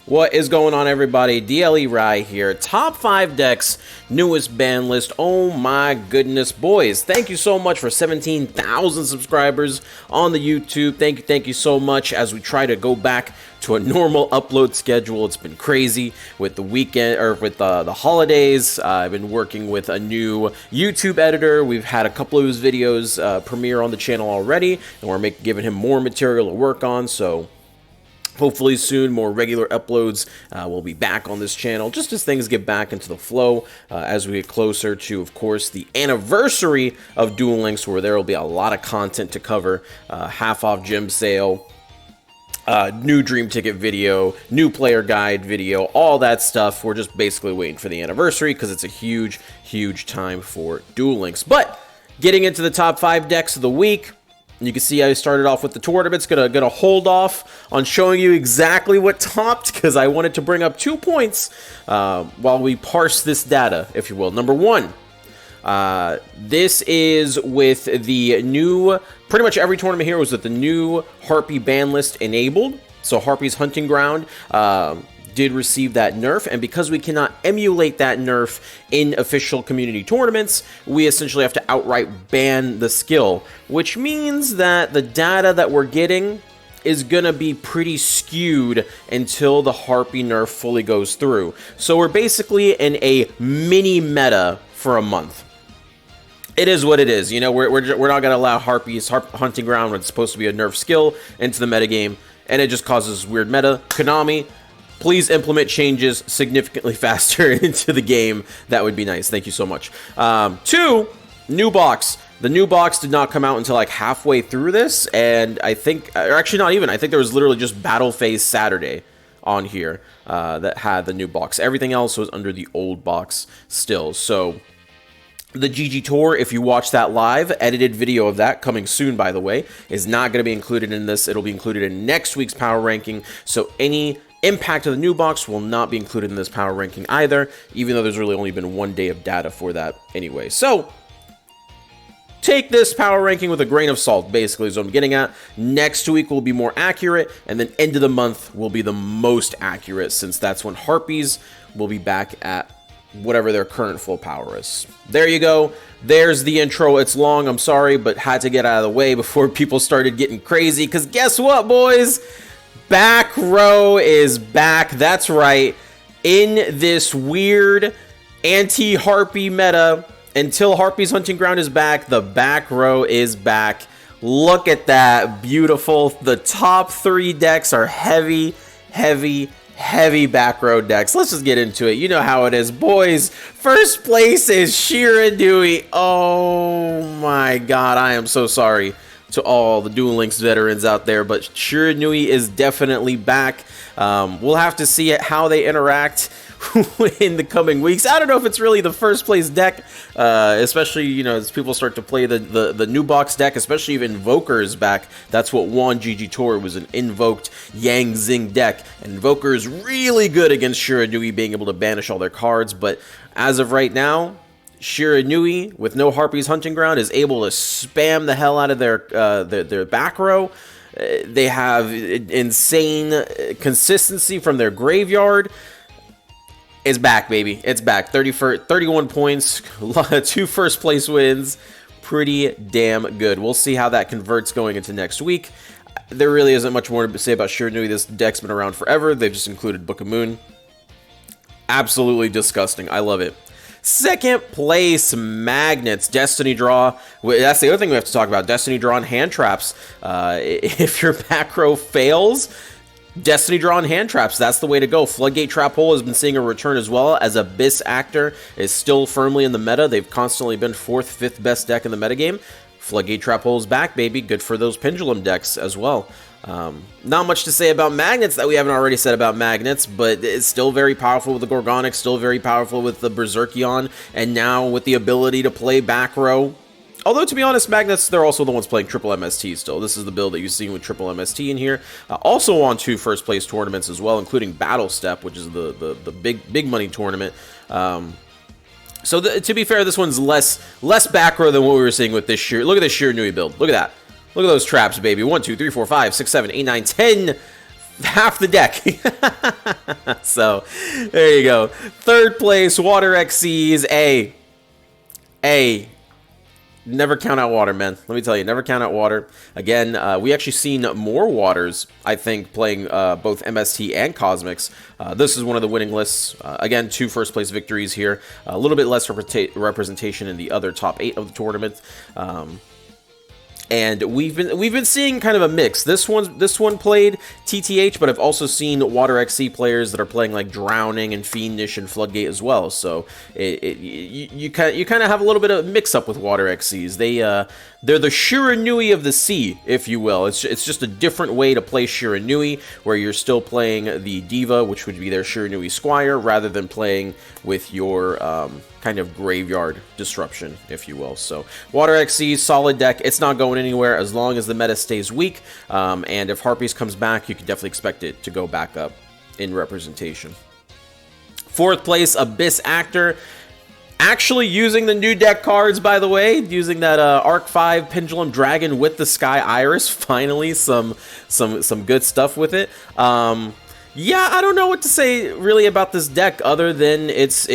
What is going on, everybody? DLE Rye here. Top 5 decks, newest ban list. Oh my goodness, boys. Thank you so much for 17,000 subscribers on the YouTube. Thank you so much as we try to go back to a normal upload schedule. It's been crazy with the weekend, or with the holidays. I've been working with a new YouTube editor. We've had a couple of his videos premiere on the channel already, and we're giving him more material to work on, so hopefully soon, more regular uploads will be back on this channel, just as things get back into the flow as we get closer to, of course, the anniversary of Duel Links, where there will be a lot of content to cover. Half-off gym sale, new Dream Ticket video, new player guide video, all that stuff. We're just basically waiting for the anniversary because it's a huge time for Duel Links. But getting into the top 5 decks of the week, you can see I started off with the tournaments. Gonna hold off on showing you exactly what topped because I wanted to bring up 2 points while we parse this data, if you will. Number 1, this is with the new, pretty much every tournament here was with the new Harpy ban list enabled. So Harpy's Hunting Ground did receive that nerf, and because we cannot emulate that nerf in official community tournaments, we essentially have to outright ban the skill, which means that the data that we're getting is gonna be pretty skewed until the Harpy nerf fully goes through. So we're basically in a mini meta for a month. It is what it is, you know. We're not gonna allow Harpy's Hunting Ground, when it's supposed to be a nerf skill, into the metagame, and it just causes weird meta. Konami, please implement changes significantly faster into the game. That would be nice. Thank you so much. 2, new box. The new box did not come out until like halfway through this, and I think, or actually not even, I think there was literally just Battle Phase Saturday on here that had the new box. Everything else was under the old box still. So the GG Tour, if you watch that live, edited video of that, coming soon by the way, is not going to be included in this. It'll be included in next week's power ranking, so any impact of the new box will not be included in this power ranking either, even though there's really only been 1 day of data for that anyway. So take this power ranking with a grain of salt, basically, is what I'm getting at. Next week will be more accurate, and then end of the month will be the most accurate, since that's when Harpies will be back at whatever their current full power is. There you go. There's the intro. It's long, I'm sorry, but had to get out of the way before people started getting crazy, because guess what, boys? Back row is back. That's right. In this weird anti-Harpy meta, until Harpy's Hunting Ground is back, the back row is back. Look at that. Beautiful. The top 3 decks are heavy back row decks. Let's just get into it. You know how it is, boys. First place is Shiranui. Oh my god, I am so sorry to all the Duel Links veterans out there, but Shiranui is definitely back. We'll have to see how they interact in the coming weeks. I don't know if it's really the first place deck, especially, you know, as people start to play the new box deck, especially if Invoker is back. That's what won GG Tour, was an invoked Yang Zing deck. Invoker is really good against Shiranui, being able to banish all their cards, but as of right now, Shiranui, with no Harpy's Hunting Ground, is able to spam the hell out of their back row. They have insane consistency from their graveyard. It's back, baby. It's back. 31 points, 2 first place wins. Pretty damn good. We'll see how that converts going into next week. There really isn't much more to say about Shiranui. This deck's been around forever. They've just included Book of Moon. Absolutely disgusting. I love it. Second place, Magnets, Destiny Draw. That's the other thing we have to talk about. Destiny Draw and hand traps. If your back row fails, Destiny Draw and hand traps, that's the way to go. Floodgate Trap Hole has been seeing a return as well, as Abyss Actor is still firmly in the meta. They've constantly been 4th, 5th best deck in the metagame. Floodgate Trap Hole is back, baby. Good for those Pendulum decks as well. Not much to say about Magnets that we haven't already said about Magnets, but it's still very powerful with the Gorgonic, still very powerful with the Berserkion, and now with the ability to play back row. Although, to be honest, Magnets, they're also the ones playing triple MST still. This is the build that you've seen with triple MST in here. Also on 2 first place tournaments as well, including Battle Step, which is the big money tournament. So to be fair, this one's less back row than what we were seeing with this Look at this Shiranui build. Look at that. Look at those traps, baby. 1, 2, 3, 4, 5, 6, 7, 8, 9, 10. Half the deck. So, there you go. Third place, Water XCs. A. Never count out water, man. Let me tell you, never count out water. Again, we actually seen more waters, I think, playing both MST and Cosmics. This is one of the winning lists. Again, 2 first-place victories here. A little bit less representation in the other top 8 of the tournament. And we've been seeing kind of a mix. This one played TTH, but I've also seen Water XC players that are playing like Drowning and Fiendish and Floodgate as well. So you kind of have a little bit of mix up with Water XCs. They're the Shiranui of the sea, if you will. It's just a different way to play Shiranui, where you're still playing the Diva, which would be their Shiranui Squire, rather than playing with your kind of graveyard disruption, if you will. So Water XC, solid deck. It's not going anywhere as long as the meta stays weak. And if Harpies comes back, you can definitely expect it to go back up in representation. Fourth place, Abyss Actor. Actually using the new deck cards, by the way, using that Arc 5 Pendulum Dragon with the Sky Iris. Finally, some good stuff with it. Yeah, I don't know what to say really about this deck other than it's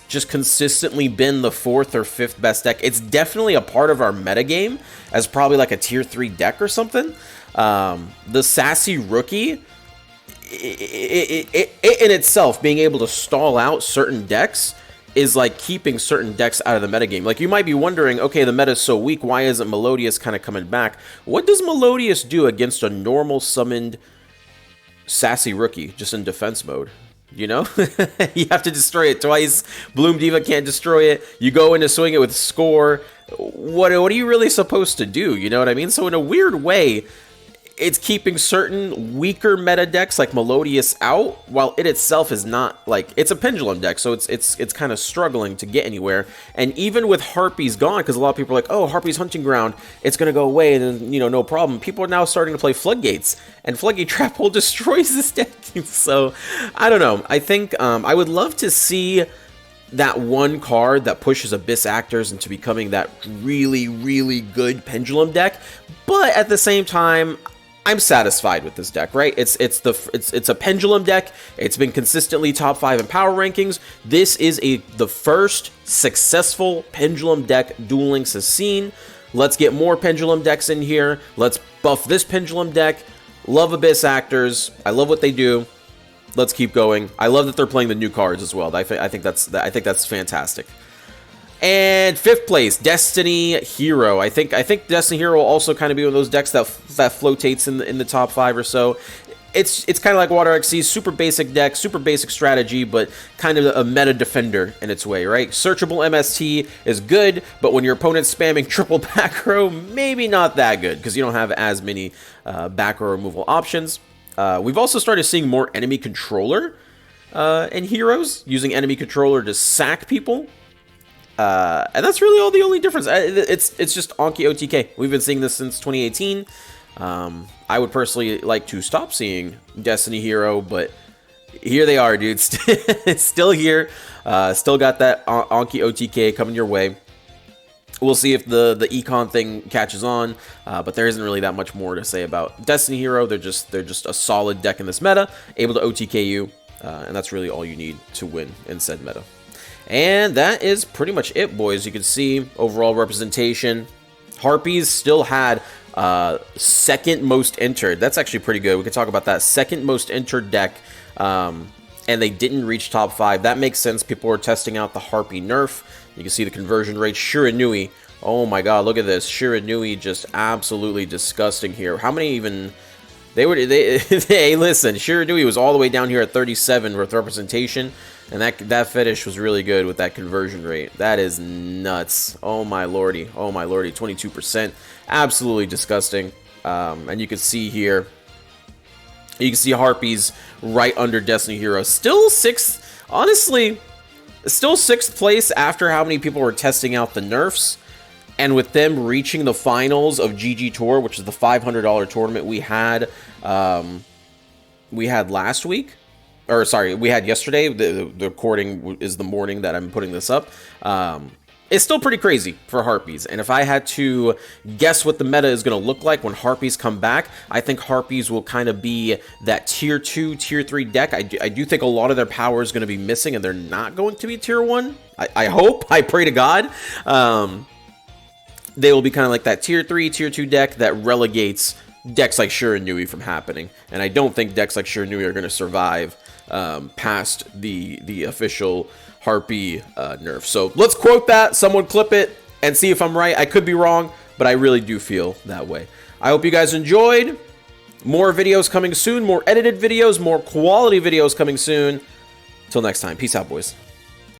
just consistently been the 4th or 5th best deck. It's definitely a part of our metagame as probably like a tier 3 deck or something. The Sassy Rookie, it in itself, being able to stall out certain decks is like keeping certain decks out of the metagame. Like, you might be wondering, okay, the meta is so weak, why isn't Melodious kind of coming back? What does Melodious do against a normal summoned Sassy Rookie just in defense mode? You know, you have to destroy it twice. Bloom Diva can't destroy it. You go in to swing it with Score. What are you really supposed to do? You know what I mean? So in a weird way, it's keeping certain weaker meta decks like Melodious out, while it itself is not, like, it's a pendulum deck, so it's kind of struggling to get anywhere. And even with Harpies gone, because a lot of people are like, oh, Harpies Hunting Ground, it's going to go away, and then, you know, no problem. People are now starting to play Floodgates, and Floodgate Trap Hole destroys this deck. So, I don't know. I think I would love to see that one card that pushes Abyss Actors into becoming that really, really good pendulum deck. But at the same time, I'm satisfied with this deck, right? It's a pendulum deck. It's been consistently top 5 in power rankings. This is the first successful pendulum deck Duel Links has seen. Let's get more pendulum decks in here. Let's buff this pendulum deck. Love Abyss Actors. I love what they do. Let's keep going. I love that they're playing the new cards as well. I think that's fantastic. And 5th place, Destiny Hero. I think Destiny Hero will also kind of be one of those decks that flotates in the top 5 or so. It's kind of like Water XC, super basic deck, super basic strategy, but kind of a meta defender in its way, right? Searchable MST is good, but when your opponent's spamming triple back row, maybe not that good, because you don't have as many back row removal options. We've also started seeing more enemy controller in Heroes, using enemy controller to sack people. And that's really all the only difference. It's just Anki OTK. We've been seeing this since 2018. I would personally like to stop seeing Destiny Hero, but here they are, dude. It's still here. Still got that Anki OTK coming your way. We'll see if the econ thing catches on, but there isn't really that much more to say about Destiny Hero. They're just a solid deck in this meta, able to OTK you, and that's really all you need to win in said meta. And that is pretty much it, boys. You can see overall representation. Harpies still had second most entered. That's actually pretty good. We can talk about that. Second most entered deck, and they didn't reach top 5. That makes sense. People are testing out the Harpy nerf. You can see the conversion rate. Shiranui. Oh my god, look at this. Shiranui just absolutely disgusting here. How many even... Hey, listen, Shiranui was all the way down here at 37 with representation, and that fetish was really good with that conversion rate. That is nuts. Oh my lordy, 22%. Absolutely disgusting. And you can see here, you can see Harpies right under Destiny Hero. Still 6th, honestly, still 6th place after how many people were testing out the nerfs. And with them reaching the finals of GG Tour, which is the $500 tournament we had last week, or sorry, we had yesterday. The recording is the morning that I'm putting this up. it's still pretty crazy for Harpies. And if I had to guess what the meta is going to look like when Harpies come back, I think Harpies will kind of be that tier 2, tier 3 deck. I do think a lot of their power is going to be missing, and they're not going to be tier 1. I hope. I pray to God. They will be kind of like that tier 3, tier 2 deck that relegates decks like Shiranui from happening. And I don't think decks like Shiranui are going to survive past the official Harpy nerf. So let's quote that, someone clip it, and see if I'm right. I could be wrong, but I really do feel that way. I hope you guys enjoyed. More videos coming soon, more edited videos, more quality videos coming soon. Till next time, peace out, boys.